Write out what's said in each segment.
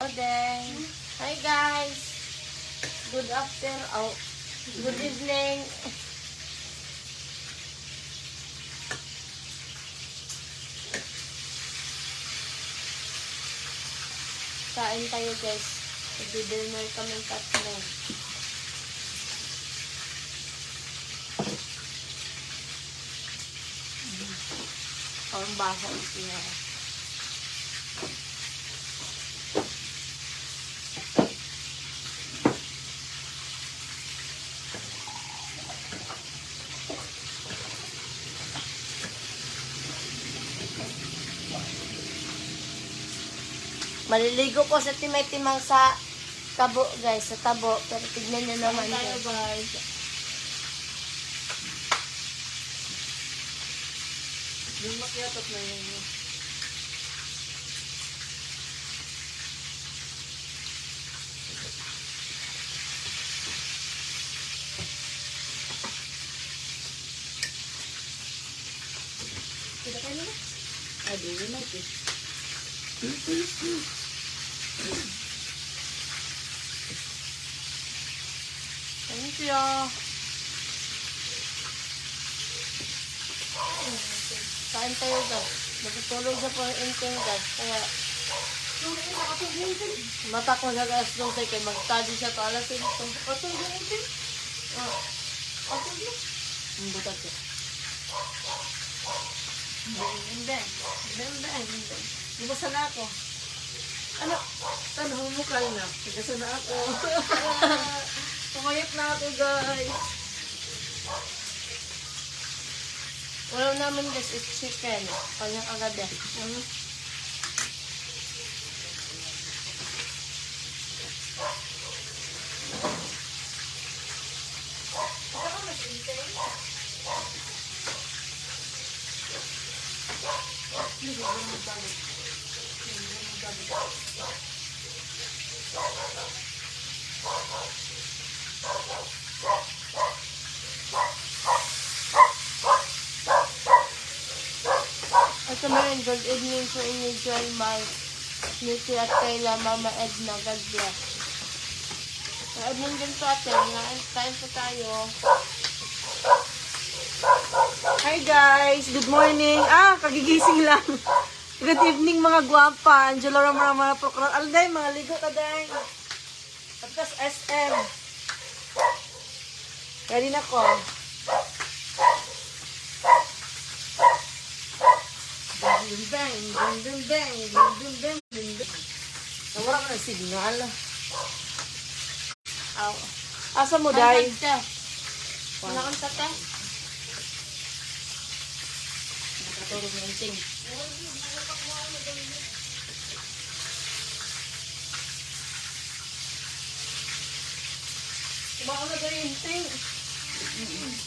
Odeng. Hi guys. Good afternoon. Oh, good evening. Kain tayo guys. Mag-dinner kami tatlo. Ang baho siya. Maliligo ko sa timay-timang sa tabo guys, sa tabo. Pero tignan nyo naman guys. Yung makiatot na yun. Kita kayo na? Adi, yun natin. Thank you. Kain tayo guys. Natutulog sa po yung intern guys. Kaya mata ko sa gas nung tayo kaya mag-study siya to alas yun ito. Patol yung intern? Patol yun. Ang butat ko. Beng. Lumasa na ako. Ano? Tanong mo kayo na. Nagkasa na ako. Pumayat na ako guys. Wala namin guys, it's chicken. Kanyang agabi. At naman, good evening sa inyo dyan, my Niti at Kayla, Mama Edna, God bless. Good evening din po ate, kain po tayo. Hi guys! Good morning! Kagigising lang. Good evening mga gwapa. Angelo Ramara Procrat. Alday, mga ligo ka day. At tas SM. Ready na ko. Bang. Nawala ka ng signal. Asa mo, day? Wala kang tate? Nakatulog ng ting. Kumain na daw yung ting.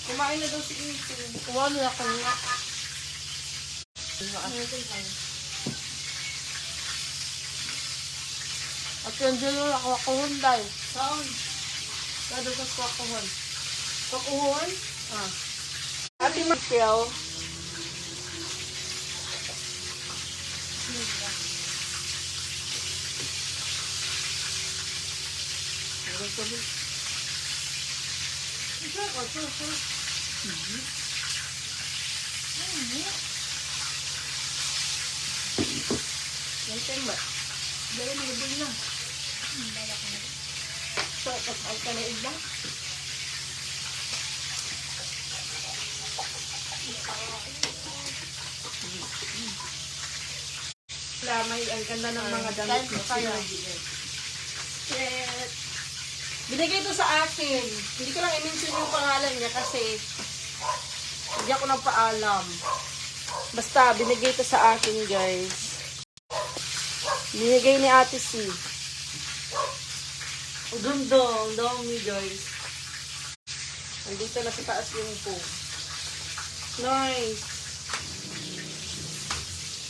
Kumain na daw si Inting. Kumain na ako nga. At yung dilo ako hunday. Saan? Kado sa kwakuhon. Kakuhon? Ate Michelle. Nantin ba? Dahil nagabili na. So, pag ka na iba? Lamay, ang ganda ng mga damit mo. Kayo. Shit. Binigay ito sa akin. Hindi ko lang i-mention yung pangalan niya kasi hindi ako nagpaalam. Basta, binigay ito sa akin, guys. Binigay ni Ate C. Ang dami, guys. Andito na sa taas yung phone. Nice.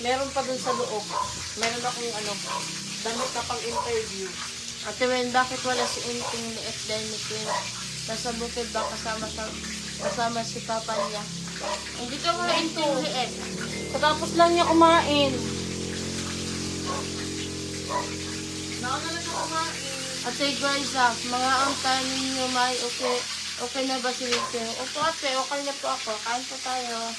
Meron pa dun sa loob. Meron akong damit na pang interview. Ate Wen, bakit wala si Inting liit dahil ni Queen? Nasa bukid ba kasama si Papa niya? Hindi ka wala Inting liit. Katapos lang niya kumain. Nauna na siya kumain. Ate guys, mga ang tanin ninyo may okay na ba si Ricky? Opo ate, okay na po ako. Kain po tayo.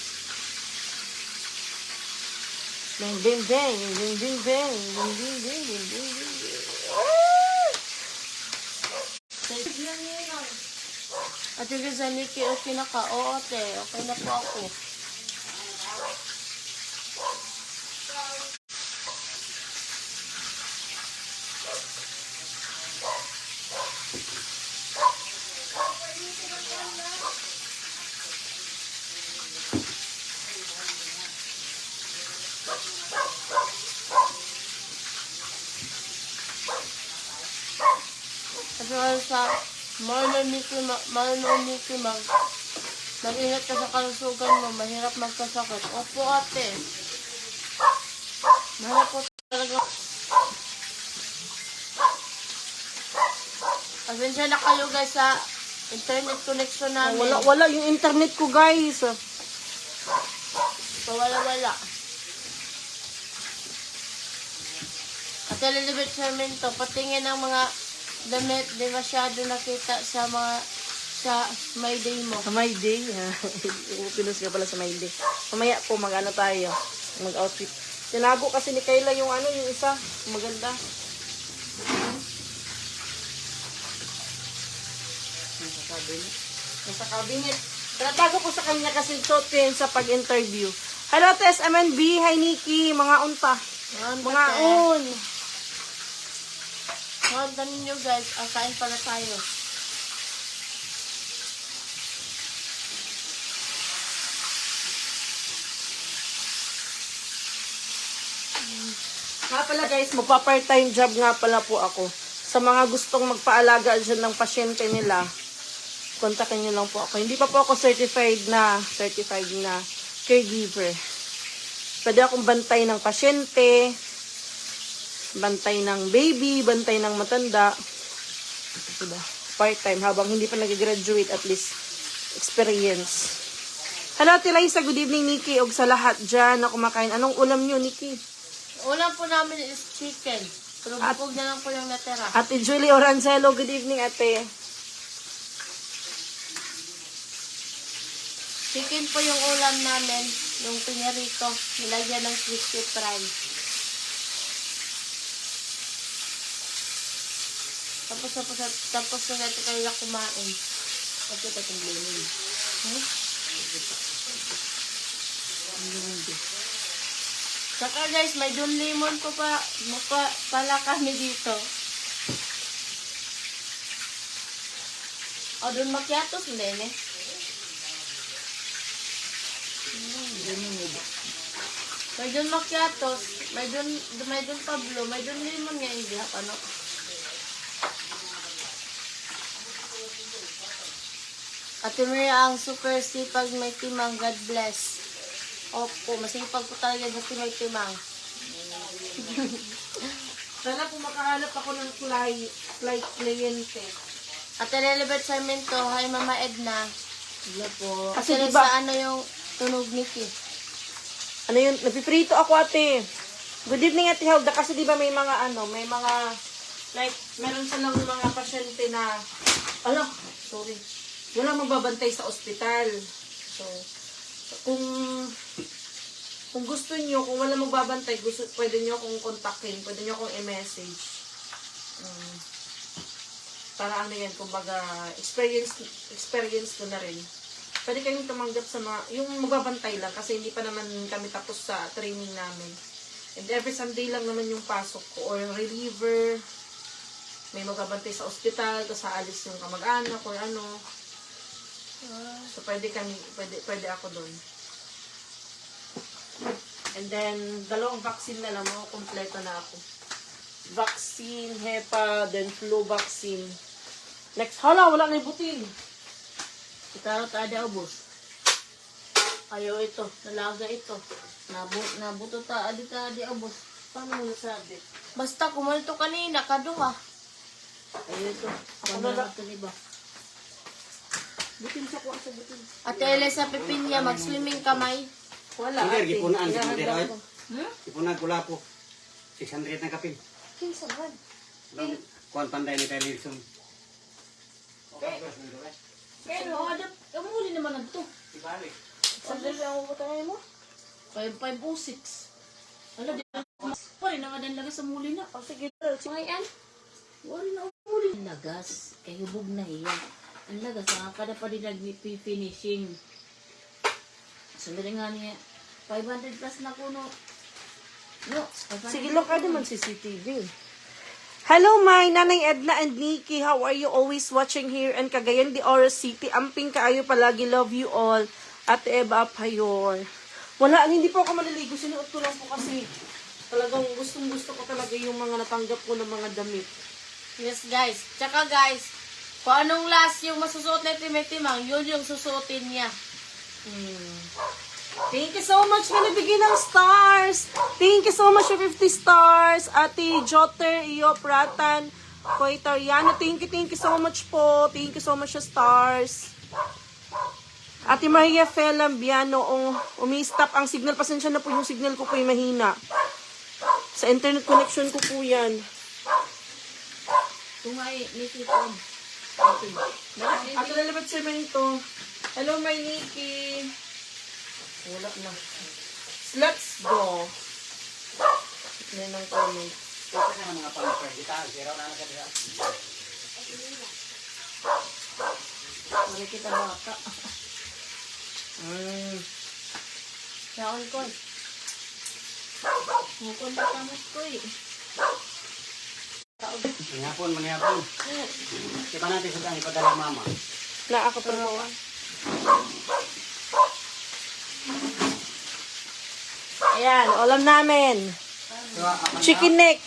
Bing, bing, bing, bing, bing, bing, bing, bing, bing, bing, bing, bing. Ate guys, Nikki, okay na ka? Oo ate, okay na po ako. Kasi sa Mickey mag-ingat ka sa kalusugan mo, mahirap magkasakit. Opo ate. Mahirap po talaga. Pasensya na kayo guys sa internet connection namin. Wala yung internet ko, guys. Wala. Ate Lilibet Sarmiento, patingin ang mga damit, di masyado nakita sa My Day mo. Sa my day, ha? Pinos ka pala sa my day. Mamaya po, mag-ano tayo. Mag-outfit. Tinago kasi ni Kayla yung yung isa. Maganda. Nasa cabinet. Tinatago ko sa kanya kasi suot ko yun sa pag-interview. Hello, Tess MNB. Hi, Nikki. Mga unta. Mga un. Mga danin nyo guys, kain pala tayo. Nga pala guys, magpa-part-time job nga pala po ako. Sa mga gustong magpaalaga dyan ng pasyente nila, kontakin nyo lang po ako. Hindi pa po ako certified na caregiver. Pwede akong bantay ng pasyente, bantay ng baby, bantay ng matanda. Diba? Part-time habang hindi pa nag-graduate, at least experience. Hello, Tiraysa. Good evening, Nikki. Og sa lahat dyan na kumakain. Anong ulam nyo, Nikki? Ulam po namin is chicken. Pero bukog na lang po yung natira. Ate Julie Orancelo. Good evening, ate. Chicken po yung ulam namin. Yung pinirito. Nilagyan ng crispy fry. Tapos na natin kayo na kumain. Kasi ito itong blaming. Saka guys, may Don Lemon po pala kami dito. O, Don Macchiatos, hindi eh. May Don Macchiatos, may Don Pablo, may Don Lemon nga hindi ano. Ate Maria ang super sipag may timang, God bless. Opo, masipag po talaga sa may timang. Sana po makahanap ako ng flight kliyente. Ate Lilibet Sarmiento, hi Mama Edna. Wala po. Kasi Kasi diba, sa ano yung tunog Nikki? ano yun, napiprito ako, ate. Good evening, Ate Helda. Kasi diba may mga like, meron silang mga pasyente na, walang magbabantay sa ospital. So, kung gusto niyo, kung wala magbabantay, pwede niyo akong kontakin, pwede niyo akong i-message. Para ano yan, kumbaga, experience ko na rin. Pwede kayong tumanggap sa yung magbabantay lang, kasi hindi pa naman kami tapos sa training namin. And every Sunday lang naman yung pasok ko, or yung reliever, may magbabantay sa ospital, tapos aalis yung kamag-anak, or ano. So, pwede ako doon. And then, 2 vaccine na lang, kompleto na ako. Vaccine, HEPA, then flu vaccine. Next, wala na ibutin. Itaro tayo ubos. Ayaw ito, nalaga ito. Nabuto adi ubos. Paano mo nasabi? Basta kumalto kanina, kaduha. Ayaw ito. Ako na lang ito, diba? Butin sa kuha sa butin. Ate Elisa Pepinya, mag-swimming kamay. Wala, Hindi, ate. gipunaan. Ihahanda Gipunaan. ko. Ipunan ko lapo. 600 na kapin. Kinsa ba? Kuan panday ni kay Nilsson. Pero, kamuli naman na ito. Ibalik. Sandali lang ako tayo mo. 506. Ano, di pa rin naman ang lagas sa muli na. O, sige, mga yan. Wala na muli. Ang lagas, kay hubog na iya. Ang lagas, kada pa din nag-finishing. Sandali nga niya, 500 plus na kuno. No, 500. Sige lang ka naman CCTV. Hello, my Nanay Edna and Nikki. How are you? Always watching here in Cagayan de Oro City. Amping kaayo palagi. Love you all. Ate Eva Payor. Wala, hindi po ako maliligo. Sinuot ko lang po kasi talagang gustong-gusto ko talaga yung mga natanggap ko ng mga damit. Yes, guys. Tsaka, guys, kung anong last yung masusuot na Timang, yun yung susuotin niya. Thank you so much na nabigyan ng stars. Thank you so much for 50 stars. Ate Jotter, Iyo, Pratan, Koitariano. Thank you so much po. Thank you so much sa stars. Ate Maria Felambiano, umi-stop ang signal. Pasensya na po yung signal ko po yung mahina. Sa internet connection ko po yan. Tumay, nisipon. Ate Lalabot Cemento. Hello, my Nikki. Wala na. Let's go. Yan ang comment. Ito sa mga pang-press. Ito, zero na nakadira. Mali kita baka. Saon ko. Mukon na kamot ko eh. Manihapon. Diba natin sa ipadala mama? Na ako pero ayan, ulam namin. Chicken neck.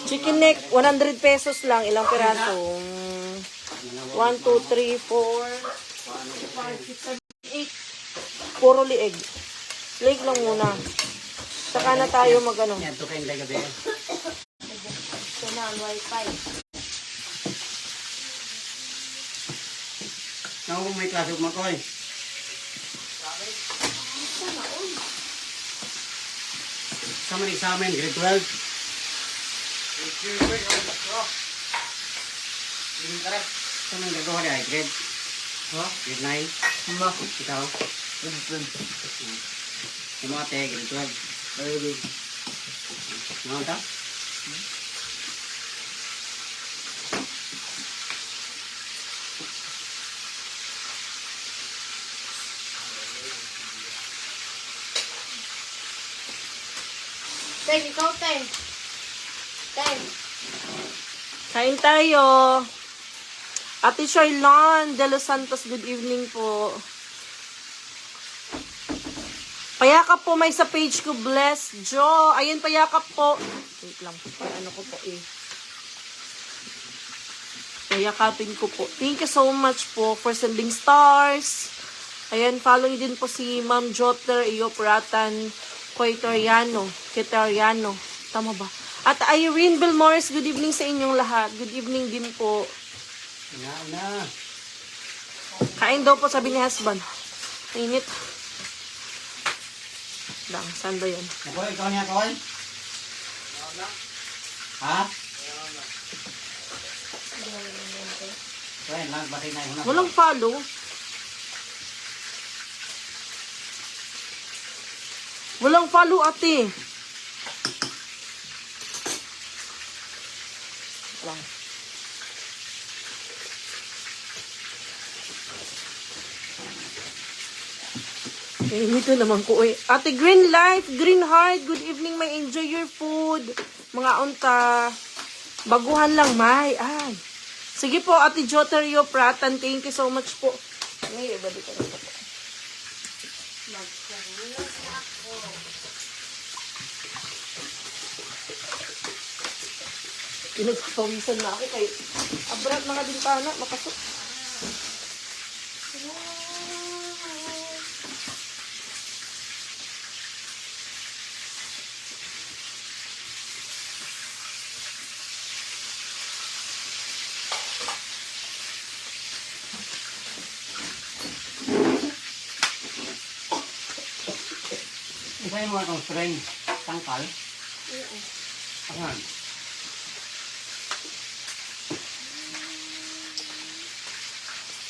Chicken neck, 100 pesos lang. Ilang piraso? 1, 2, 3, 4, 5, 6, 7, 8. Puro lieg. Lieg lang muna. Saka na tayo mag-ano. Yan, ito kayong gabi. Ito na ang wifi. Naku, may klase kumakoy. Sama ni examen, grade 12. Sama ni gagawa di ay grade? Grade 9? Ikaw? Ano ate, grade 12? Ano ito? Ten, ikaw, Ten. Ten. Kain tayo. Ate Charlon de Los Santos, good evening po. Payakap po may sa page ko, Bless Jo. Ayun, payakap po. Wait lang, ano ko po eh. Payakapin ko po. Thank you so much po for sending stars. Ayan, follow niyo din po si Ma'am Jotter, Iyo Pratan, Koitariano. Tama ba? At Irene Belmores, good evening sa inyong lahat. Good evening din po. Na. Kain daw po, sabi ni husband. Init. Lang, saan ba yun? Nakoy, ikaw niya, Koy? Ha? Koy, lang, batay na yun. Walang follow. Walang follow, ate. Lang. Eh, dito naman ko eh. Ate Green Life, Green Heart, good evening, may enjoy your food. Mga unta, baguhan lang, may. Ay. Sige po, Ate Joterio Pratan, thank you so much po. Ngayon, ba dito na po? Pinagpawisan na ako kay abrat mga bintana, makasok. Isa yung mga itong string, tangkal. Ayan.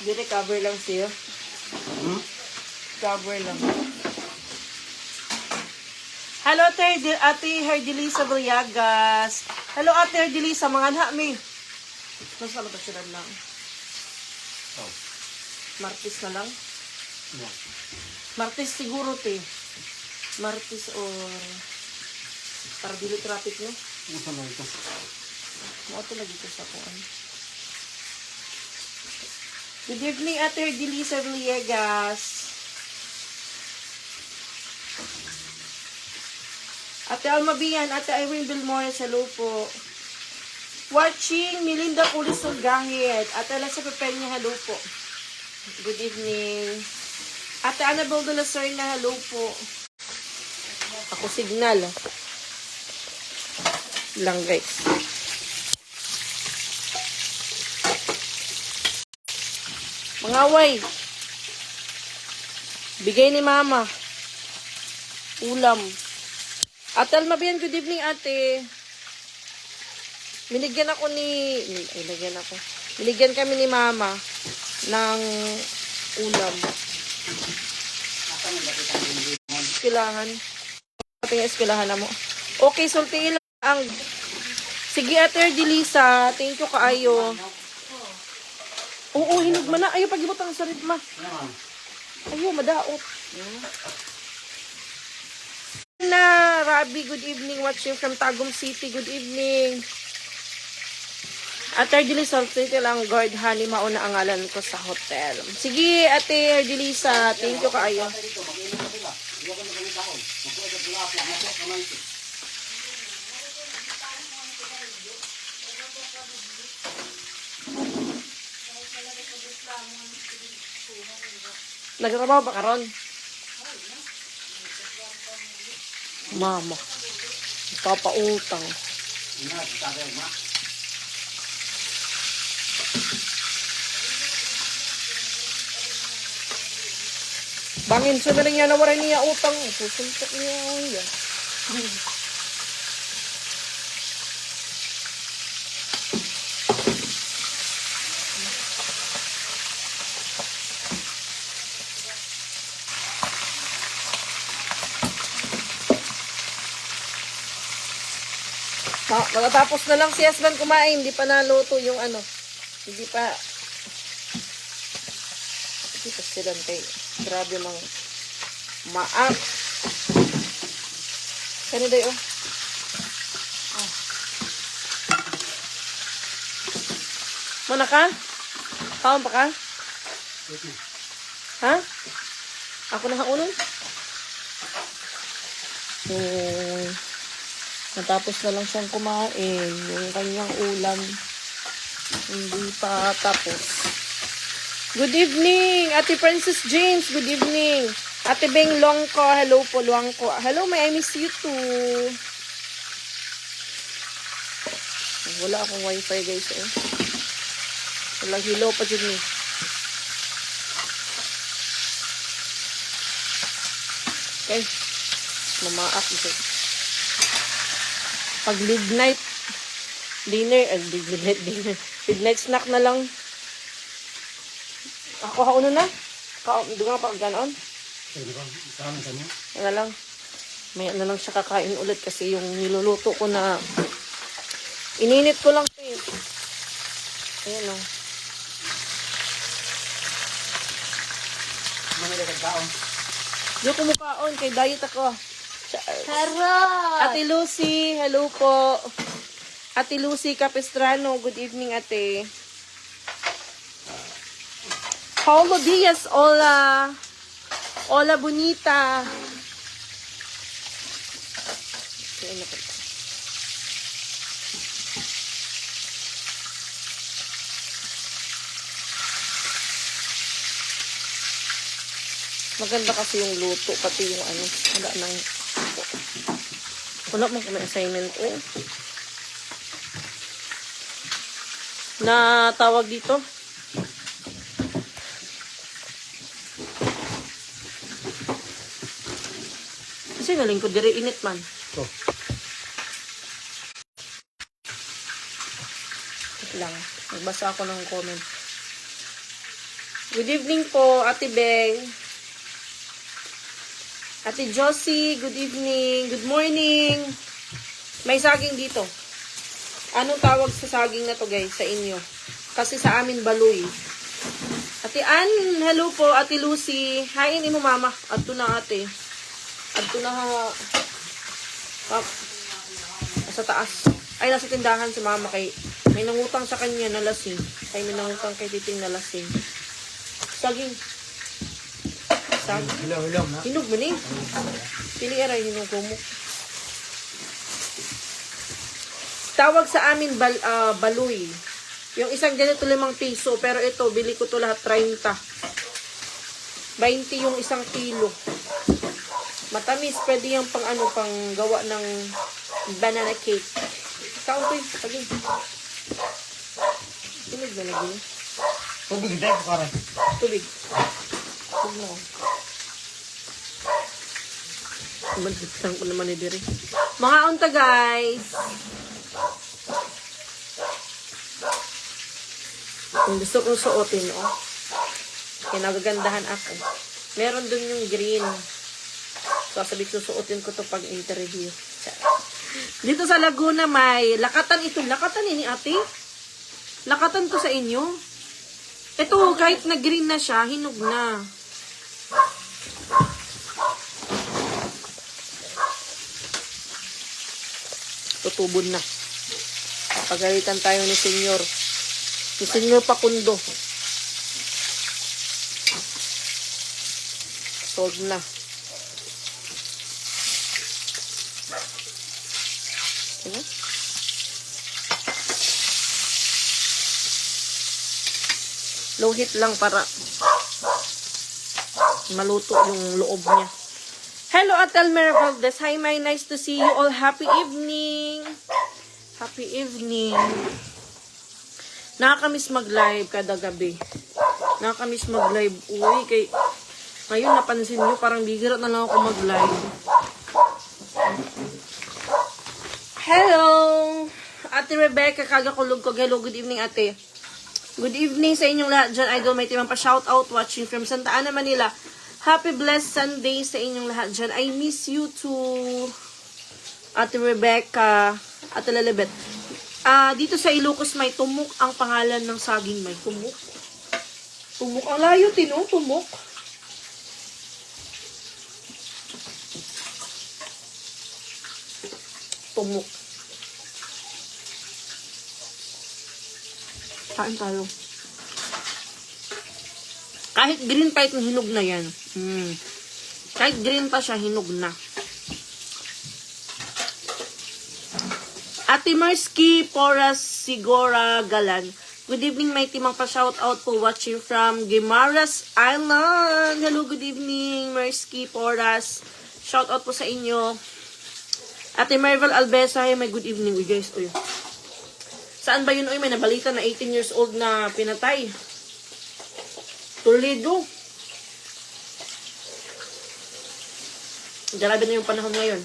Dire cover lang siya. Hmm? Cover lang. Hello, Ate Herdelisa Briagas. Hello, Ate Herdelisa. Mga nami. Nasa ano ba sila lang? Oh. Martis na lang? No. Martis siguro, te. Martis or... Para dili traffic, no? Ano sa mga ito? Mauto lagi ko sa kuan. Good evening, Ate Herdelisa Villegas. Ate Alma Bian, Ate Irene Belmores, hello po. Watching Melinda Pulis Sulgahit. Ate Alessa Pepenya, hello po. Good evening. Ate Annabelle de la Serna, hello po. Ako signal. Lang guys. Mga away. Bigay ni mama. Ulam. Ate Almabian, good evening ate. Binigyan kami ni mama ng ulam. Eskwelahan. Ating eskwelahan na mo. Okay, sultiin lang ang... Sige, Ate Erdelisa. Thank you kaayo. Oo, hinog man na. Ayaw, pag-ibot ang sarit ma. Ayaw, madaot. Na, Rabi, good evening. Watching from Tagum City. Good evening. Ate Erdelisa, sultiin lang. Guard Honey, mauna ang ngalan ko sa hotel. Sige, Ate Erdelisa. Thank you kaayo. Nagtrabaho ba karon? Mama. Papautang. Bangin siya na rin niya na waray niya utang. Susuntok niya. Matatapos na lang si Esban kumain. Hindi pa naluto yung ano. Hindi pa. Hindi pa silante. Grabe mga maak. Kani dayo. Oh. Mana ka? Kaon pa ka? Ha? Ako na haunod? Natapos na lang siyang kumain. Yung kanyang ulam. Hindi pa tapos. Good evening, Ate Princess James. Good evening. Ate Beng Longko. Hello po, Longko. Hello, may I miss you too. Wala akong wifi guys. Eh. Walang hello pa dyan eh. Okay. Mamaak ito. Pag midnight dinner, midnight snack na lang. Ako hauno na. Doon nga pag ganoon. Yan na lang. May na lang siya kakain ulit kasi yung niluluto ko na ininit ko lang eh. Ayan o. Diyo kumukaon kay diet ako. Harot! Ate Lucy, hello po. Ate Lucy Capistrano, good evening ate. Paulo Diaz, hola. Hola bonita. Maganda kasi yung luto, pati yung ano, wala mo kung may assignment ko. Na tawag dito. Kasi galing ko dire init man. Oh. Wait lang. Nagbasa ako ng comment. Good evening po, Ate Beng. Ate Josie, good evening. Good morning. May saging dito. Anong tawag sa saging na to, guys, sa inyo? Kasi sa amin, baloy. Ate Ann, hello po. Ate Lucy. Hi, ini mo, mama. Adto na, ate. Adto na, sa taas. Ay, nasa tindahan si mama kay may nangutang sa kanya na lasing. Ay, may nangutang kay titing na lasing. Saging. Saging. Hilaw na. Hinog mo ni. Pili aray, hinog mo. Tawag sa amin baloy. Yung isang ganito 5 piso, pero ito, bili ko to lahat 30. 20 yung isang kilo. Matamis, pwede yung pang gawa ng banana cake. Kauntoy, pagin. Tubig ba lagi? Tubig dahil ko karan. Tubig. Tubig mo. Magdagdag ko naman ni Diri. Mga unta, guys. Kung gusto kong suotin, kaya nagagandahan ako. Meron dun yung green. Sasabi ko, suotin ko to pag interview. Dito sa Laguna may lakatan ito. Lakatan ini, ate? Lakatan to sa inyo? Ito, kahit na green na siya, hinog na. Tutubod na. Pagalitan tayo ni Senyor. Ni Senyor Pakundo. Sold na. Ano? Low heat lang para maluto yung loob niya. Hello, Atel Mervaldes. Hi, my nice to see you all. Happy evening. Happy evening. Nakakamiss mag-live kada gabi. Nakakamiss mag-live. Uy, ngayon napansin nyo, parang bigira na lang ako mag-live. Hello! Ate Rebecca, kagakulog ko. Hello, good evening, ate. Good evening sa inyong lahat dyan. Idol, may timang pa-shoutout watching from Santa Ana, Manila. Happy blessed Sunday sa inyong lahat dyan. I miss you too. Ate Rebecca, Ate Lalabet. Dito sa Ilocos may tumok ang pangalan ng saging. May tumok. Tumok. Ang layo, tino. Tumok. Tumok. Kain tayo. Kahit green pa itong hinog na yan. Kahit green pa siya, hinog na. Ate Marsky Poras Sigora Galan. Good evening, my timang pa-shoutout po watching from Guimaras Island. Hello, good evening, Marsky Poras. Shoutout po sa inyo. Ate Marvel Albesa, may good evening. Uy, guys, uy. Saan ba yun? Uy, may nabalita na 18 years old na pinatay. Toledo. Grabe na yung panahon ngayon.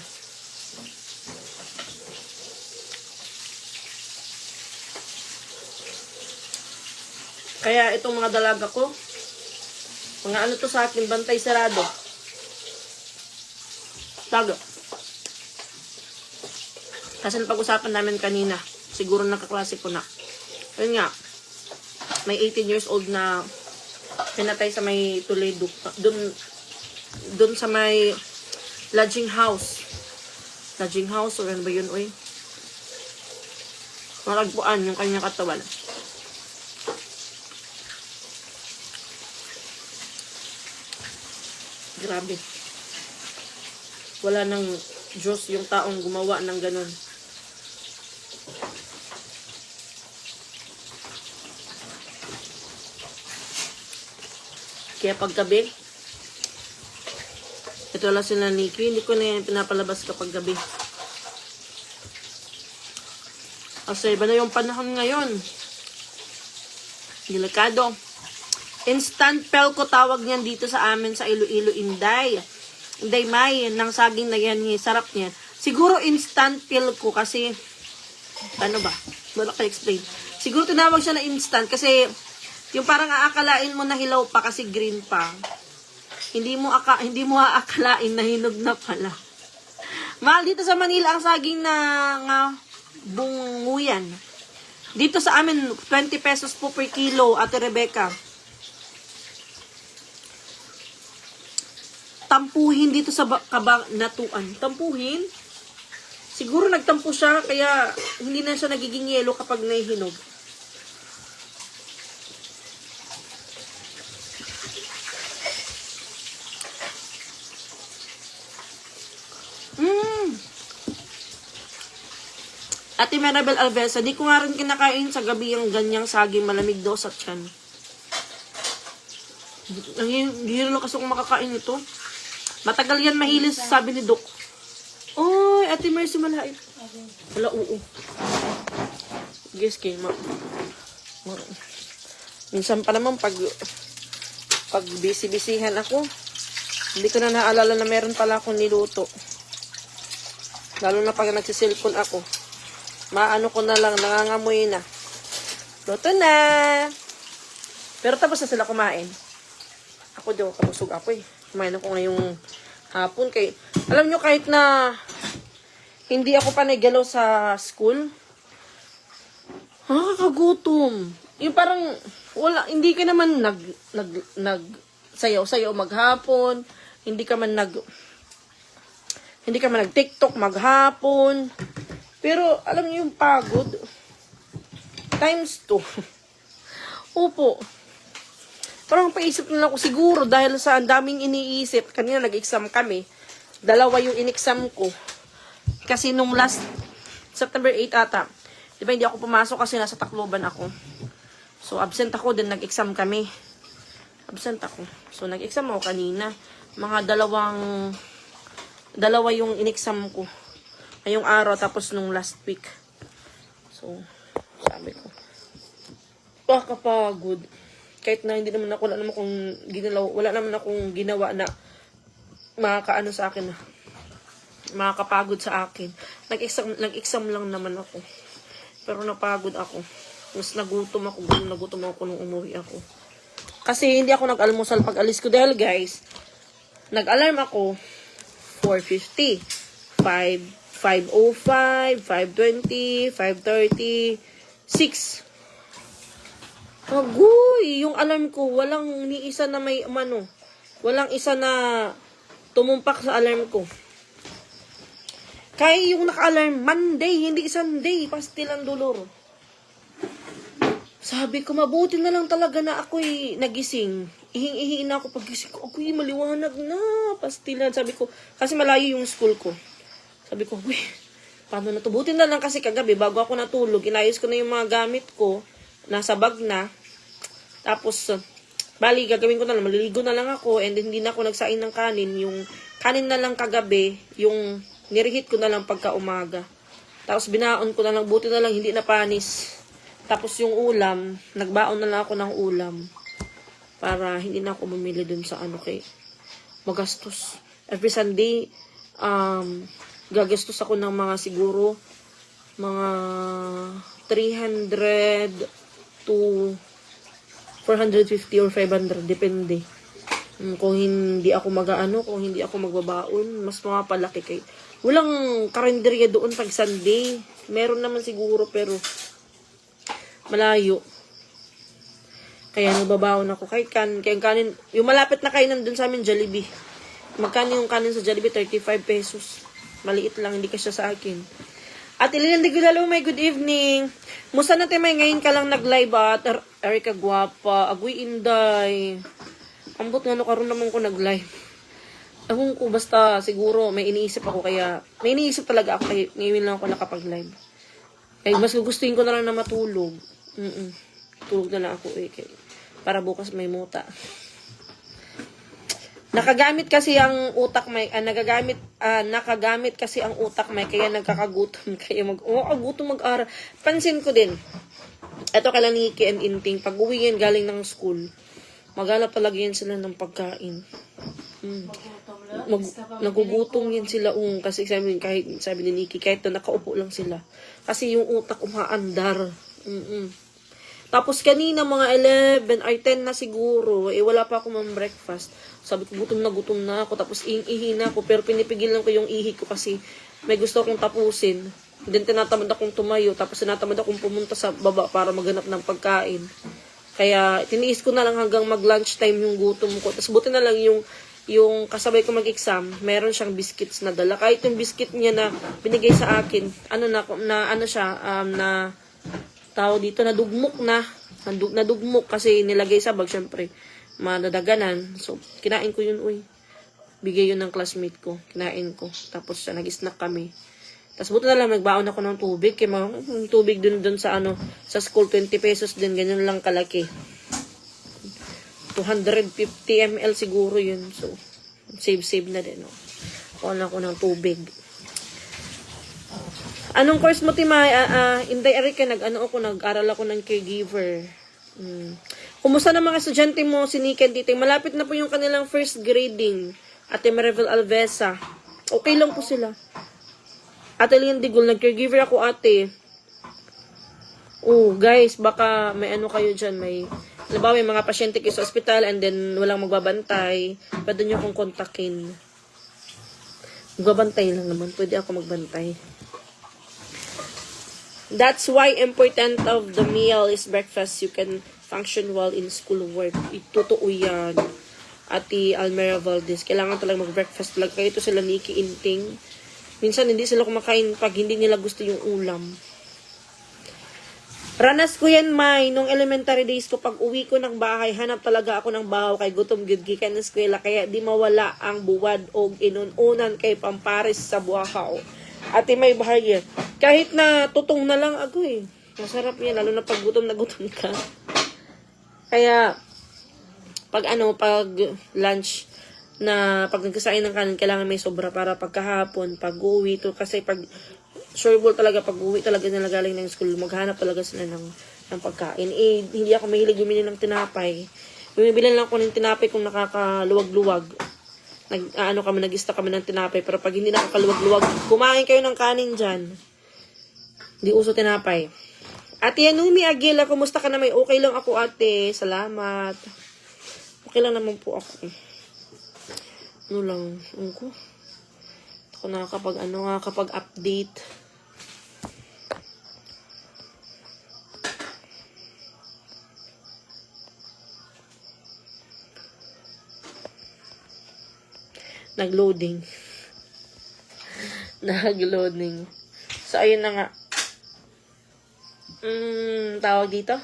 Kaya itong mga dalaga ko, mga ano to sa akin, bantay sarado. Tago. Kasi napag-usapan namin kanina, siguro nakaklase ko na. Yun nga, may 18 years old na pinatay sa may Toledo. Dun sa may lodging house. Lodging house, o ano ba yun, uy? Maragpuan yung kanyang katawan. Grabe. Wala nang Diyos yung taong gumawa ng ganun. Kaya paggabi, ito lang sila Nikki, hindi ko na yan pinapalabas kapag gabi. Kasi iba na yung panahon ngayon. Delikado. Instant pelko tawag niyan dito sa amin sa Iloilo, Inday. Inday May, ng saging na yan, sarap niyan. Siguro instant pelko kasi, ano ba? Wala ka explain. Siguro tinawag siya na instant kasi Yung parang aakalain mo na hilaw pa kasi green pa. Hindi mo aakalain na hinog na pala. Mahal dito sa Manila ang saging na nga bunguyan. Dito sa amin 20 pesos po per kilo, Ate Rebecca. Tampuhin dito sa Kabanatuan. Tampuhin? Siguro nagtampo siya kaya hindi na siya nagiging yelo kapag nahihinog. Ate Marabel Alvesa, di ko nga rin kinakain sa gabi yung ganyang saging, malamig daw sa tiyan. Hindi rin kasi kung makakain ito. Matagal yan mahilis, sabi ni Doc. Oy, Ate Mercy malait. Wala, oo. Guess kay ma. Minsan pa naman pag busy-busyhan ako, hindi ko na naalala na meron pala akong niluto. Lalo na pag nagsisilpon ako. Maano ko na lang, nangangamoy na. Luto na! Pero tapos na sila kumain. Ako daw, kabusog ako eh. Kumain ako ngayong hapon. Alam nyo, kahit na hindi ako pa nagalaw sa school, nakakagutom. Yung parang, hindi ka naman sayaw-sayaw maghapon. Hindi ka man nag-TikTok maghapon. Pero, alam niyo yung pagod, times 2. Opo. Parang paisip na lang ako, siguro, dahil sa ang daming iniisip, kanina nag-exam kami, 2 yung in-exam ko. Kasi nung last, September 8 ata, di ba hindi ako pumasok kasi nasa Tacloban ako. So, absent ako, din nag-exam kami. Absent ako. So, nag-exam ako kanina. Mga 2 yung in-exam ko. Ngayong araw, tapos nung last week. So, sabi ko, kapagod. Kahit na hindi naman ako, wala naman akong ginawa na makakaano sa akin, makakapagod sa akin. Nag-exam lang naman ako. Pero napagod ako. Mas nagutom ako nung umuwi ako. Kasi hindi ako nag-almusal pag alis ko. Dahil guys, nag-alarm ako 4:50, 5:05, 5:20, 5:30, 6. Agoy! Yung alarm ko, walang ni isa na walang isa na tumumpak sa alarm ko. Kaya yung naka-alarm, Monday, hindi Sunday, pastilan dolor. Sabi ko, mabuti na lang talaga na ako'y nagising. Ihing-ihi na ako pag-gising ko. Ako'y maliwanag na, pastilan. Sabi ko, kasi malayo yung school ko. Sabi ko, uy, paano na to? Buti na lang kasi kagabi, bago ako natulog, inayos ko na yung mga gamit ko, nasa bag na. Tapos, gagawin ko na lang, maliligo na lang ako, and hindi na ako nagsain ng kanin. Yung kanin na lang kagabi, yung nirehit ko na lang pagka umaga. Tapos, binaon ko na lang, buti na lang, hindi na panis. Tapos, yung ulam, nagbaon na lang ako ng ulam. Para hindi na ako bumili dun sa kay magastos. Every Sunday, gagastos ako ng mga siguro mga 300 to 450 or 500 depende. Kung hindi ako kung hindi ako magbabaon, mas mapalaki kay. Walang karinderya doon pag Sunday. Meron naman siguro pero malayo. Kaya nagbabaon ako kahit kanin, yung malapit na kainan doon sa amin Jollibee. Magkano yung kanin sa Jollibee? 35 pesos. Maliit lang, hindi kasi sa akin. At Lilian de Gulalo, may good evening. Musta natin may ngayon ka lang nag-live at Erica Guapa, Agoy Inday. Ambot nga karon naman ko nag-live. Ewan ko, basta siguro may iniisip ako kaya, may iniisip talaga ako kaya ngayon lang ako nakapag-live. Kaya mas gugustuhin ko na lang na matulog. Tulog na lang ako para bukas may muta. Nakagamit kasi ang utak nakagamit kasi ang utak may kaya nagkakagutom kaya gutom mag-aral. Pansin ko din. Ito kala ni Nikki and Inting, pag uwi yan galing ng school, maghanap talaga yan sila ng pagkain. Nagugutom yan sila kasi sabi ni Nikki kahit na nakaupo lang sila. Kasi yung utak umaandar. Tapos kanina mga 11 ay 10 na siguro, wala pa ako breakfast. Sabi ko, gutom na ako. Tapos ihi na ako, pero pinipigilan ko yung ihi ko kasi may gusto akong tapusin. Then tinatamad akong tumayo, tapos tinatamad akong pumunta sa baba para maghanap ng pagkain. Kaya tiniis ko na lang hanggang mag-lunch time yung gutom ko. Tapos buti na lang yung kasabay ko mag-exam, meron siyang biscuits na dala. Kahit yung biscuit niya na binigay sa akin, na tao dito, nadugmok kasi nilagay sa bag, syempre, madadaganan. So, kinain ko yun, bigay yun ng classmate ko, kinain ko. Tapos, nag-snack kami. Tapos, buto na lang, magbaon ako ng tubig. Kaya tubig dun sa school, 20 pesos din, ganyan lang kalaki. 250 ml siguro yun. So, save na din, Kuha ko ng tubig. Anong course mo, Timay? Inday Erika, nag-aral ako ng caregiver. Kumusta na mga estudyante mo, sinikan dito? Malapit na po yung kanilang first grading. Ate Maribel Alvesa. Okay lang po sila. Ate Lian Digul, nag-caregiver ako, ate. Guys, baka may kayo dyan, may mga pasyente kayo sa ospital and then walang magbabantay. Pwede nyo akong kontakin. Magbabantay lang naman. Pwede ako magbantay. That's why important of the meal is breakfast. You can function well in school work. Totoo yan. Ate Almera Valdez. Kailangan talaga mag-breakfast talaga. Kaya ito sila Nikki Inting. Minsan hindi sila kumakain pag hindi nila gusto yung ulam. Ranas ko yan, May. Nung elementary days ko, pag uwi ko ng bahay, hanap talaga ako ng bahaw kay gutom gidgikan ng eskwela. Kaya di mawala ang buwad o inununan kay pampares sa buhakaw. Ate May Bahaya. Kahit na tutong na lang ako Masarap yan, lalo na pag gutom na gutom ka. Kaya, pag lunch, pag nagkasain ng kanin, kailangan may sobra para pagkahapon, pag uwi to, kasi pag sureball talaga, pag uwi talaga nila galing ng school, maghanap talaga sila ng pagkain. Hindi ako mahilig bumili ng tinapay. Bumibili lang ako ng tinapay kung nakakaluwag-luwag. Nag-ista kami ng tinapay, pero pag hindi nakakaluwag-luwag, kumain kayo ng kanin dyan. Hindi uso tinapay. Ate Yanumi Aguila, kumusta ka na? May okay lang ako, ate. Salamat. Okay lang naman po ako. Ako nakakapag-update. Nag-loading. So, ayun na nga. Tawag dito.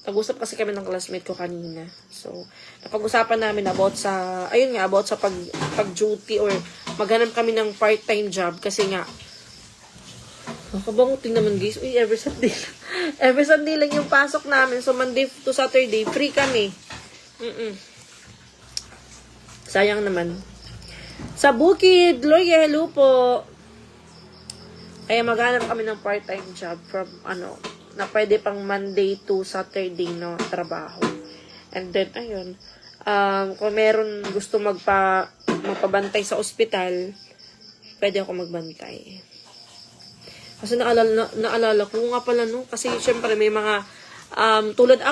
Pag-usap kasi kami ng classmate ko kanina. So, napag-usapan namin about sa pag-duty or maghanap kami ng part-time job kasi nga, nakabanguting naman guys. Every Sunday lang yung pasok namin. So, Monday to Saturday, free kami. Sayang naman. Sa Bukid, Loye, hello po. Kaya maghanap kami ng part-time job from na pwede pang Monday to Saturday trabaho. And then, ayun, kung meron gusto magpabantay sa ospital, pwede ako magbantay. Kasi naalala ko nga pala, kasi syempre may mga, tulad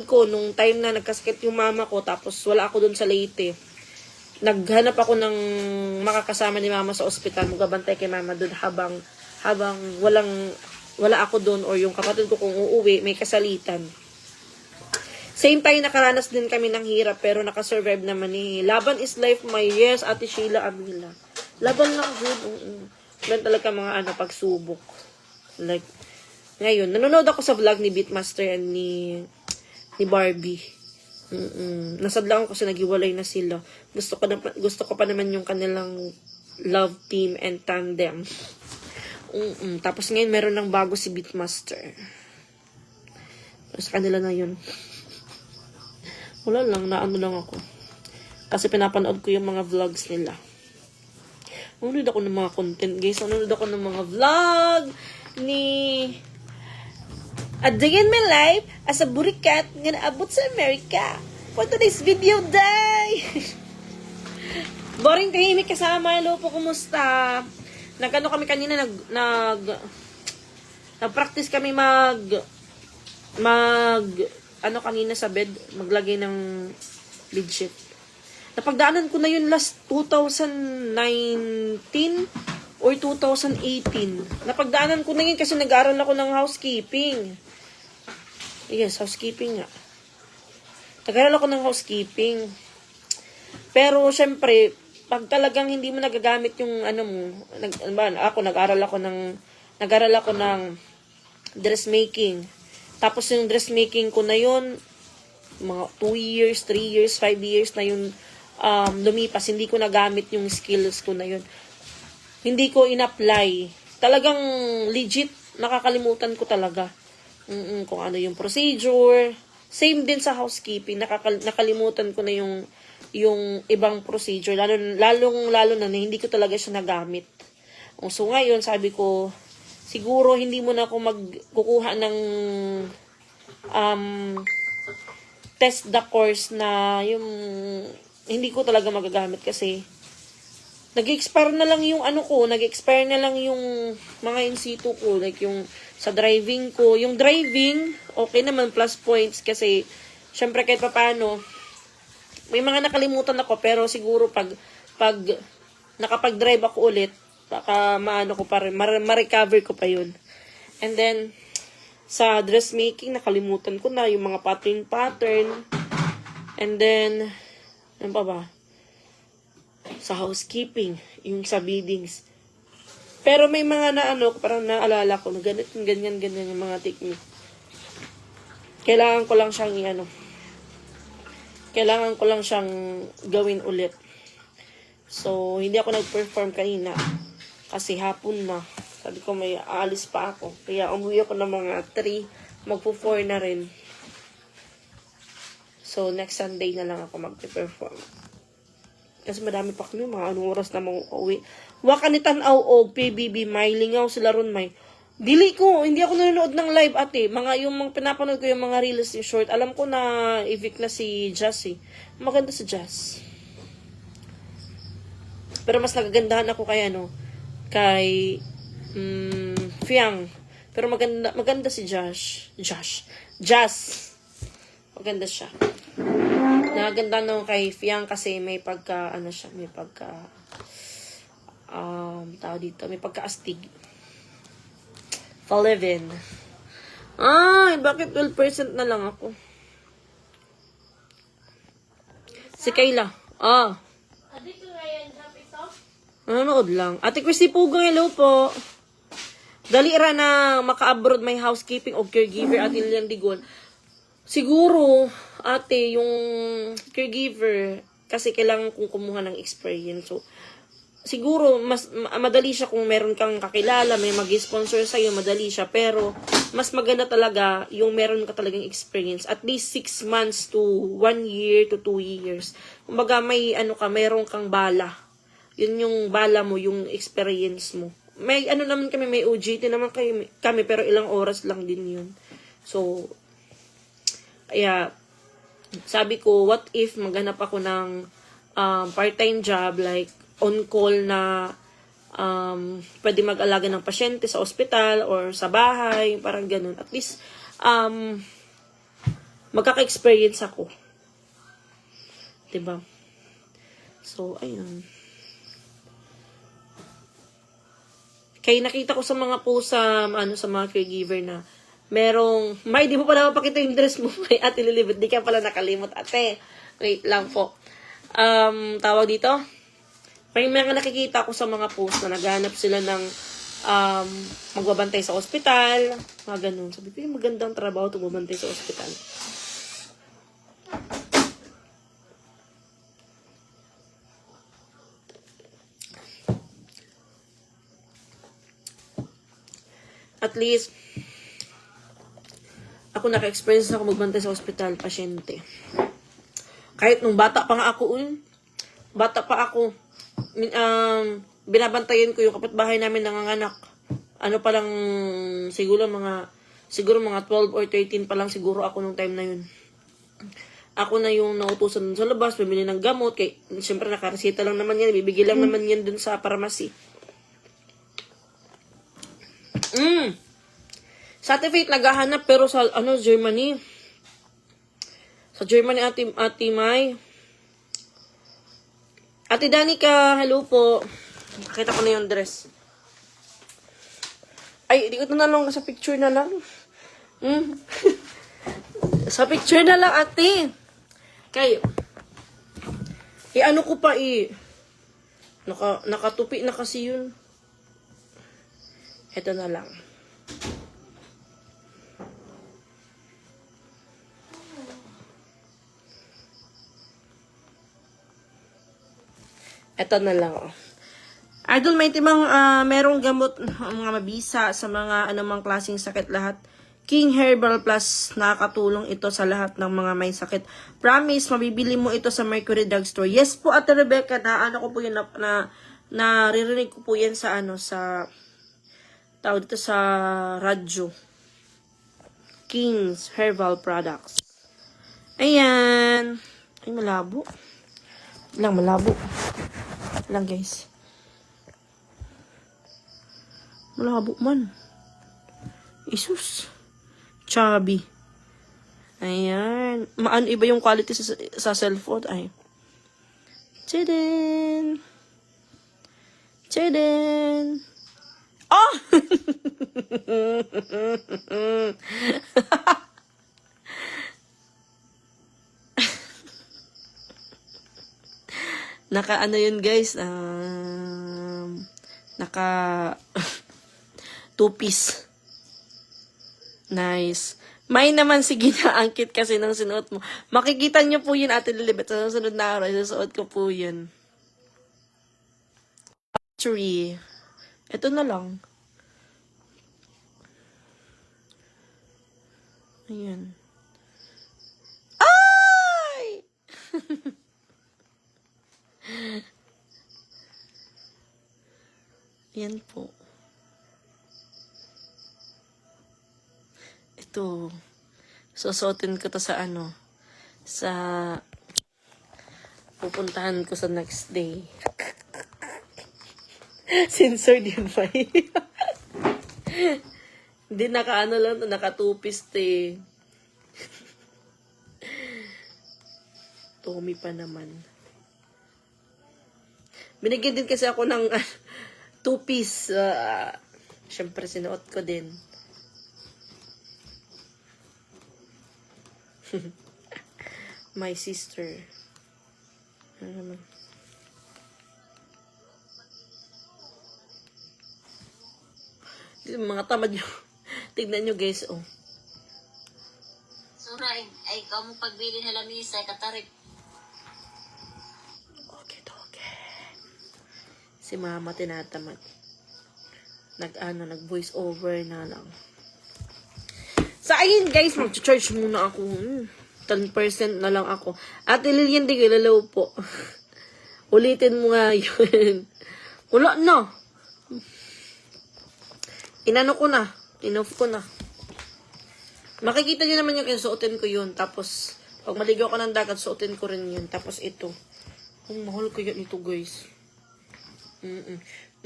ko, nung time na nagkasakit yung mama ko, tapos wala ako dun sa Leyte. Naghanap ako ng makakasama ni mama sa ospital, magbabantay kay mama dun habang wala ako doon or yung kapatid ko kung uuwi, may kasalitan. Same time, nakaranas din kami ng hirap pero nakasurvive naman Laban is life, my yes, Ate Sheila Avila. Laban lang good. Meron talaga mga pagsubok. Like, ngayon, nanonood ako sa vlog ni Beatmaster and ni Barbie. Nasadlaan ko kasi naghiwalay na sila. Gusto ko pa naman yung kanilang love team and tandem. Tapos ngayon, meron ng bago si Beatmaster. Sa kanila na yun. Wala lang, lang ako. Kasi pinapanood ko yung mga vlogs nila. Nanonood ako ng mga content, guys. Nanonood ako ng mga vlog ni A Day in My Life as a Burikat nga naabot sa Amerika. For today's video, day! Boring tahimik kasama. Hello po, kumusta? Nagano kami kanina, nag-practice kami kanina sa bed, maglagay ng bedsheet. Napagdaanan ko na yun last 2019 or 2018. Napagdaanan ko na yun kasi nag-aaral ako ng housekeeping. Yes, housekeeping nga. Nag-aaral ako ng housekeeping. Pero, syempre, pag talagang hindi mo nagagamit yung mo, nag-aaral ako ng dressmaking. Tapos yung dressmaking ko na yun, mga 2 years, 3 years, 5 years na yun lumipas, hindi ko nagamit yung skills ko na yun. Hindi ko in-apply. Talagang legit, nakakalimutan ko talaga. Kung ano yung procedure. Same din sa housekeeping, nakalimutan ko na yung ibang procedure. Lalo na hindi ko talaga siya nagamit. So ngayon, sabi ko, siguro hindi mo na ako magkukuha ng test the course na yung hindi ko talaga magagamit kasi nag-expire na lang yung nag-expire na lang yung mga in situ ko, like yung sa driving ko. Yung driving, okay naman, plus points kasi syempre kahit papaano, may mga nakalimutan ako pero siguro pag nakapag-drive ako ulit, baka ma-recover ko pa yun. And then, sa dressmaking, nakalimutan ko na yung mga pattern. And then, ano pa ba? Sa housekeeping, yung sa beadings. Pero may mga parang naalala ko na ganyan yung mga technique. Kailangan ko lang siyang gawin ulit. So, hindi ako nag-perform kanina. Kasi hapon na. Sabi ko may aalis pa ako. Kaya umuwi ako ng mga 3. Magpo-4 na rin. So, next Sunday na lang ako mag-perform. Kasi madami pa kami. Mga anong oras na mag-uwi. Waka ni Tanaw o PBB. May lingaw sila ron may. Hindi ako nanonood ng live ate. Yung mga pinapanood ko yung mga reels yung short. Alam ko na evict na si Jazz eh. Maganda si Jazz. Pero mas nagagandahan ako kay Fiang. Pero maganda si Jazz. Maganda siya. Naganda nung kay Fiang kasi may pagka may pagka-astig. Falevin. Ay, bakit 12% na lang ako? Si Kayla. Nanonood lang. Ate Christy Pugang, hello po. Dali ra na maka-abroad may housekeeping o caregiver at Lilian Digon. Siguro, ate, yung caregiver, kasi kailangan kong kumuha ng experience. So, siguro, mas madali siya kung meron kang kakilala, may mag-sponsor sa'yo, madali siya. Pero, mas maganda talaga yung meron ka talagang experience. At least 6 months to 1 year to 2 years. Kumbaga, meron kang bala. Yun yung bala mo, yung experience mo. May naman kami, may OJT naman kami, pero ilang oras lang din yun. So, kaya, sabi ko, what if maghanap ako ng part-time job, like, on-call na pwede mag-alaga ng pasyente sa ospital or sa bahay, parang ganun. At least, magkaka-experience ako. Diba? So, ayun. Kaya nakita ko sa mga post sa mga caregiver na May, di mo pala mapakita yung dress mo. May ate Lilibet, di ka pala nakalimot. Ate, wait lang po. Tawag dito? May mga nakikita ko sa mga post na naghanap sila ng magbabantay sa ospital, mga ganun. Sabi ko, yung magandang trabaho ito, magbabantay sa ospital. At least, ako naka-experience ako magbantay sa ospital, pasyente. Kahit nung bata pa ako, binabantayan ko yung kapitbahay namin nanganganak. Pa lang, siguro mga 12 or 13 pa lang siguro ako nung time na yun. Ako na yung nautusan sa labas, bumili ng gamot. Siyempre nakaresita lang naman yan, bibigay lang naman yan dun sa pharmacy. Sa Ate Faith, naghahanap, pero sa, Germany. Sa Germany, Ate May. Ate Danica, hello po. Nakita ko na yung dress. Ay, di ko tanong sa picture na lang. Sa picture na lang, ate. Kay, ano ko pa nakatupi na kasi yun. Ito na lang. Ito na lang. Idol, may timang merong gamot, mga mabisa sa mga anumang klaseng sakit lahat. King Herbal Plus, nakakatulong ito sa lahat ng mga may sakit. Promise, mabibili mo ito sa Mercury Drugstore. Yes po, Ate Rebecca, ko po yun, naririnig ko po yan sa tawag dito sa radyo. King's Herbal Products. Ayan. Ay, malabo. Malabo. Lang, guys. Malabo man. Isus. Chubby. Ayan. Iba yung quality sa cellphone. Ay. Tadaan! Tadaan! Oh! Yun guys. Two-piece. Nice. May naman, sige na, angkit kasi ng sinuot mo. Makikita nyo po yun, Ate Lilibet. Sa sunod na araw, susuot ko po yun. Actually, ito na lang. Ayan. Ay! Yan po. Ito. Susuotin ko to sa pupuntahan ko sa next day. Censored yun pa Hindi lang to, naka-two-piece Tommy pa naman. Binigyan din kasi ako ng two-piece. Siyempre, sinuot ko din. My sister. Ano naman? Mga tamad nyo. Tignan nyo guys, oh. Suray, ay ikaw mo pagbili na lamisa, katarik. Okay. Si mama tinatamad. Nag voice over na lang. So, ayun guys, mag-charge muna ako. 10% na lang ako. Ate Lilian, di kilalaw po. Ulitin mo nga yun. Wala na. Inano ko na. Inoff ko na. Makikita nyo naman yung suotin ko yun. Tapos, pag maligaw ko ng dagat, suotin ko rin yun. Tapos ito. Ang mahal kaya nito guys.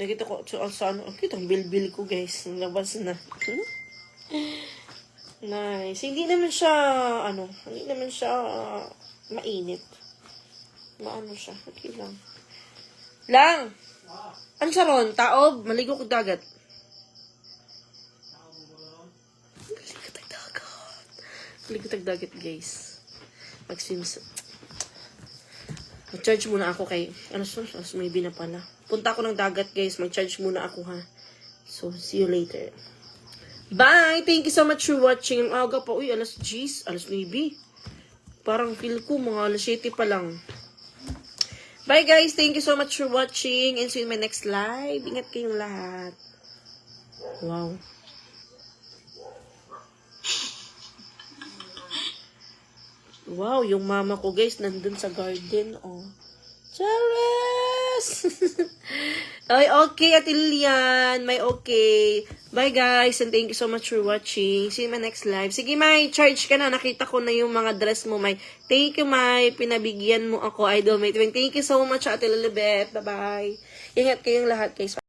Nakita ko sa kita ang bilbil ko guys. Nalabas na. Nice. Hindi naman siya, mainit. Maano siya. Okay lang. Lang! Ano siya ron? Taob? Maligo ko dagat. Maligo dagat, guys. Mag-charge muna ako kay, maybe na pala. Punta ako ng dagat, guys. Mag-charge muna ako, ha. So, see you later. Bye! Thank you so much for watching. Ang aga pa. Uy, alas 9. Parang feel ko, mga alas 7 pa lang. Bye guys! Thank you so much for watching. And see you in my next live. Ingat kayong lahat. Wow. Wow, yung mama ko guys, nandun sa garden. Oh. Charis! Ay, okay, Ate Lilian. May okay. Bye, guys. And thank you so much for watching. See you in my next live. Sige, May. Charge ka na. Nakita ko na yung mga dress mo, May. Thank you, May. Pinabigyan mo ako, Idol May. Thank you so much, Ate Lilibet. Bye-bye. Ingat kayong lahat, guys.